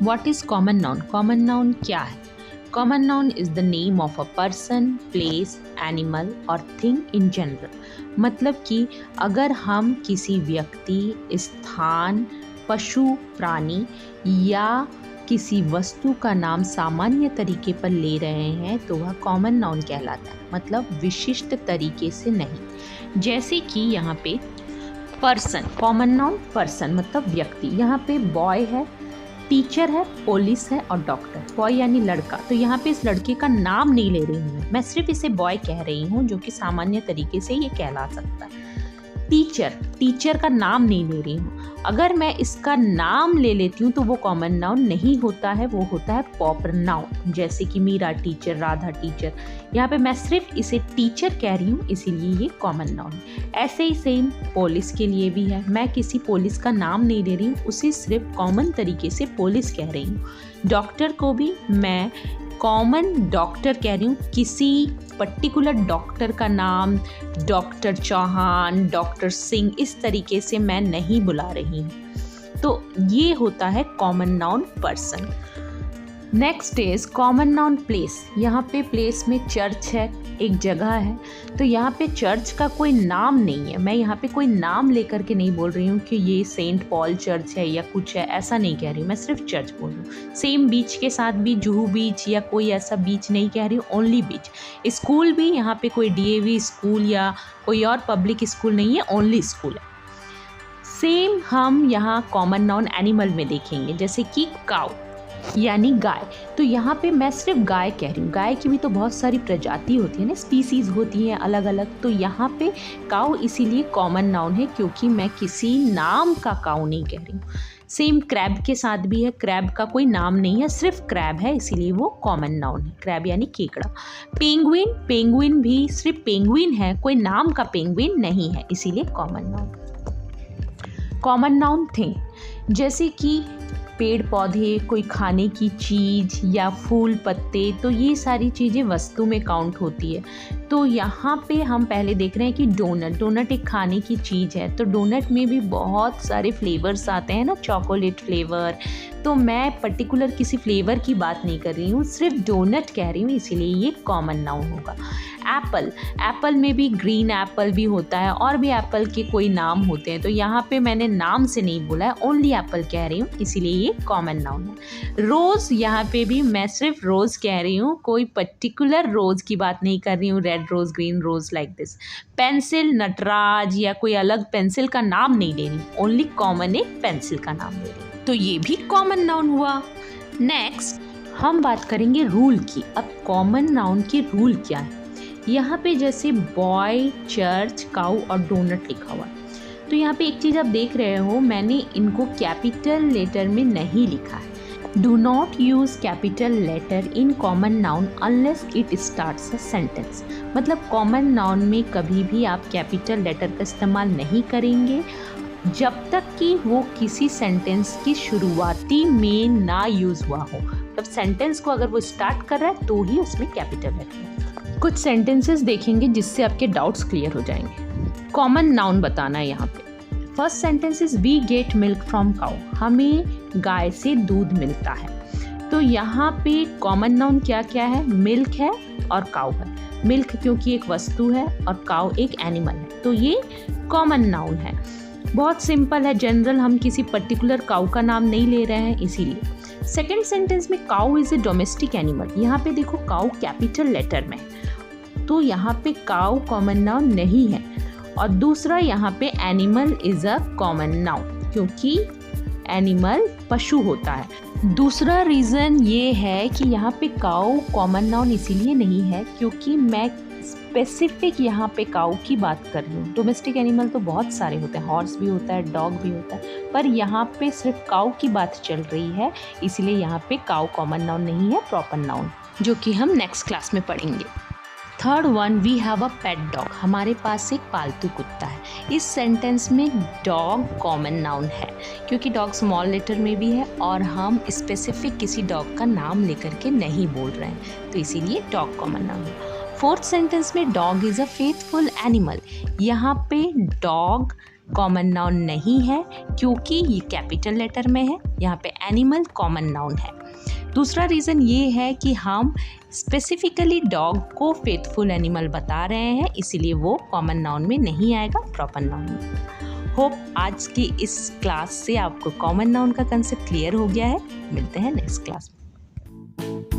What is common noun? Common noun क्या है? Common noun is the name of a person, place, animal और thing in general. मतलब कि अगर हम किसी व्यक्ति, स्थान, पशु, प्राणी या किसी वस्तु का नाम सामान्य तरीके पर ले रहे हैं तो वह कॉमन नाउन कहलाता है, मतलब विशिष्ट तरीके से नहीं। जैसे कि यहाँ पे पर्सन, कॉमन नाउन पर्सन मतलब व्यक्ति। यहाँ पे बॉय है, टीचर है, पुलिस है और डॉक्टर। बॉय यानी लड़का, तो यहाँ पे इस लड़के का नाम नहीं ले रही हूँ मैं सिर्फ इसे बॉय कह रही हूँ, जो कि सामान्य तरीके से ये कहला सकता है। टीचर, टीचर का नाम नहीं ले रही हूँ। अगर मैं इसका नाम ले लेती हूँ तो वो कॉमन नाउन नहीं होता है, वो होता है प्रॉपर नाउन। जैसे कि मीरा टीचर, राधा टीचर। यहाँ पे मैं सिर्फ इसे टीचर कह रही हूँ, इसीलिए ये कॉमन नाउन है। ऐसे ही सेम पुलिस के लिए भी है। मैं किसी पुलिस का नाम नहीं ले रही हूँ, उसे सिर्फ कॉमन तरीके से पुलिस कह रही हूँ। डॉक्टर को भी मैं कॉमन डॉक्टर कह रही हूँ, किसी पर्टिकुलर डॉक्टर का नाम डॉक्टर चौहान, डॉक्टर सिंह इस तरीके से मैं नहीं बुला रही हूँ। तो ये होता है common noun person. Next is common noun place. यहाँ पे प्लेस में चर्च है, एक जगह है, तो यहाँ पे चर्च का कोई नाम नहीं है। मैं यहाँ पे कोई नाम लेकर के नहीं बोल रही हूँ कि ये सेंट पॉल चर्च है या कुछ है, ऐसा नहीं कह रही हूँ, मैं सिर्फ चर्च बोल रही हूँ। सेम बीच के साथ भी जुहू बीच या कोई ऐसा बीच नहीं कह रही हूँ, ओनली बीच। स्कूल भी यहाँ पे कोई DAV स्कूल या कोई और पब्लिक स्कूल नहीं है, ओनली स्कूल है। सेम हम यहाँ कॉमन नाउन एनिमल में देखेंगे, जैसे कि काउ यानी गाय। तो यहाँ पे मैं सिर्फ गाय कह रही हूँ। गाय की भी तो बहुत सारी प्रजाति होती है ना, स्पीसीज होती हैं अलग अलग। तो यहाँ पे काऊ इसीलिए कॉमन नाउन है क्योंकि मैं किसी नाम का काऊ नहीं कह रही हूँ। सेम क्रैब के साथ भी है, क्रैब का कोई नाम नहीं है, सिर्फ क्रैब है, इसीलिए वो कॉमन नाउन है। क्रैब यानी केकड़ा। पेंगुइन, पेंगुइन भी सिर्फ पेंगुइन है, कोई नाम का पेंगुइन नहीं है, इसीलिए common noun. Common noun thing, जैसे कि पेड़ पौधे, कोई खाने की चीज़ या फूल पत्ते, तो ये सारी चीज़ें वस्तु में काउंट होती है। तो यहाँ पे हम पहले देख रहे हैं कि डोनट, डोनट एक खाने की चीज़ है। तो डोनट में भी बहुत सारे फ्लेवर्स आते हैं ना, चॉकलेट फ्लेवर। तो मैं पर्टिकुलर किसी फ्लेवर की बात नहीं कर रही हूँ, सिर्फ डोनट कह रही हूँ, इसीलिए ये कॉमन नाउन होगा। एप्पल, एप्पल में भी ग्रीन एप्पल भी होता है और भी एप्पल के कोई नाम होते हैं। तो यहाँ पे मैंने नाम से नहीं बोला है, ओनली एप्पल कह रही हूँ, इसीलिए ये कॉमन नाउन है। रोज़, यहाँ पे भी मैं सिर्फ रोज़ कह रही हूँ, कोई पर्टिकुलर रोज़ की बात नहीं कर रही हूँ, red rose, green rose, like this. Pencil, Natraj या कोई अलग पेंसिल का नाम नहीं ले रही, ओनली कॉमन एक पेंसिल का नाम ले रही हूँ, तो ये भी कॉमन नाउन हुआ। नेक्स्ट हम बात करेंगे रूल की। अब कॉमन नाउन की रूल क्या है? यहाँ पे जैसे बॉय, चर्च, काऊ और डोनट लिखा हुआ है। तो यहाँ पे एक चीज़ आप देख रहे हो, मैंने इनको कैपिटल लेटर में नहीं लिखा है। Do not use capital letter in common noun unless it starts a sentence. मतलब कॉमन नाउन में कभी भी आप कैपिटल लेटर का इस्तेमाल नहीं करेंगे जब तक कि वो किसी सेंटेंस की शुरुआती में ना यूज़ हुआ हो। तब सेंटेंस को अगर वो स्टार्ट कर रहा है तो ही उसमें कैपिटल लेटर है। कुछ सेंटेंसेस देखेंगे जिससे आपके डाउट्स क्लियर हो जाएंगे। कॉमन नाउन बताना है यहाँ पे। First sentence is we get milk from cow, हमें गाय से दूध मिलता है। तो यहाँ पे कॉमन नाउन क्या क्या है? मिल्क है और काउ है। मिल्क क्योंकि एक वस्तु है और काउ एक एनिमल है, तो ये कॉमन नाउन है। बहुत सिंपल है, जनरल, हम किसी पर्टिकुलर काउ का नाम नहीं ले रहे हैं, इसीलिए। सेकेंड सेंटेंस में cow is a domestic animal. यहाँ पे देखो काउ कैपिटल लेटर में, तो यहाँ पे काउ कॉमन नाउन नहीं है। और दूसरा, यहाँ पे animal is a common noun क्योंकि एनिमल पशु होता है। दूसरा रीज़न ये है कि यहाँ पे काउ कॉमन नाउन इसीलिए नहीं है क्योंकि मैं स्पेसिफिक यहाँ पे काउ की बात कर रही हूँ। डोमेस्टिक एनिमल तो बहुत सारे होते हैं, हॉर्स भी होता है, डॉग भी होता है, पर यहाँ पे सिर्फ काउ की बात चल रही है, इसलिए यहाँ पे काउ कॉमन नाउन नहीं है, प्रॉपर नाउन, जो कि हम नेक्स्ट क्लास में पढ़ेंगे। Third one, we have a pet dog, हमारे पास एक पालतू कुत्ता है। इस सेंटेंस में डॉग कॉमन नाउन है क्योंकि डॉग स्मॉल लेटर में भी है और हम स्पेसिफिक किसी डॉग का नाम लेकर के नहीं बोल रहे हैं, तो इसीलिए डॉग कॉमन नाउन है। फोर्थ सेंटेंस में dog is a faithful animal, यहाँ पे डॉग कॉमन नाउन नहीं है क्योंकि ये कैपिटल लेटर में है, यहाँ पे एनिमल कॉमन नाउन है। दूसरा रीज़न ये है कि हम स्पेसिफिकली डॉग को फेथफुल एनिमल बता रहे हैं, इसीलिए वो कॉमन नाउन में नहीं आएगा, प्रॉपर नाउन में। होप आज की इस क्लास से आपको कॉमन नाउन का कंसेप्ट क्लियर हो गया है। मिलते हैं नेक्स्ट क्लास में।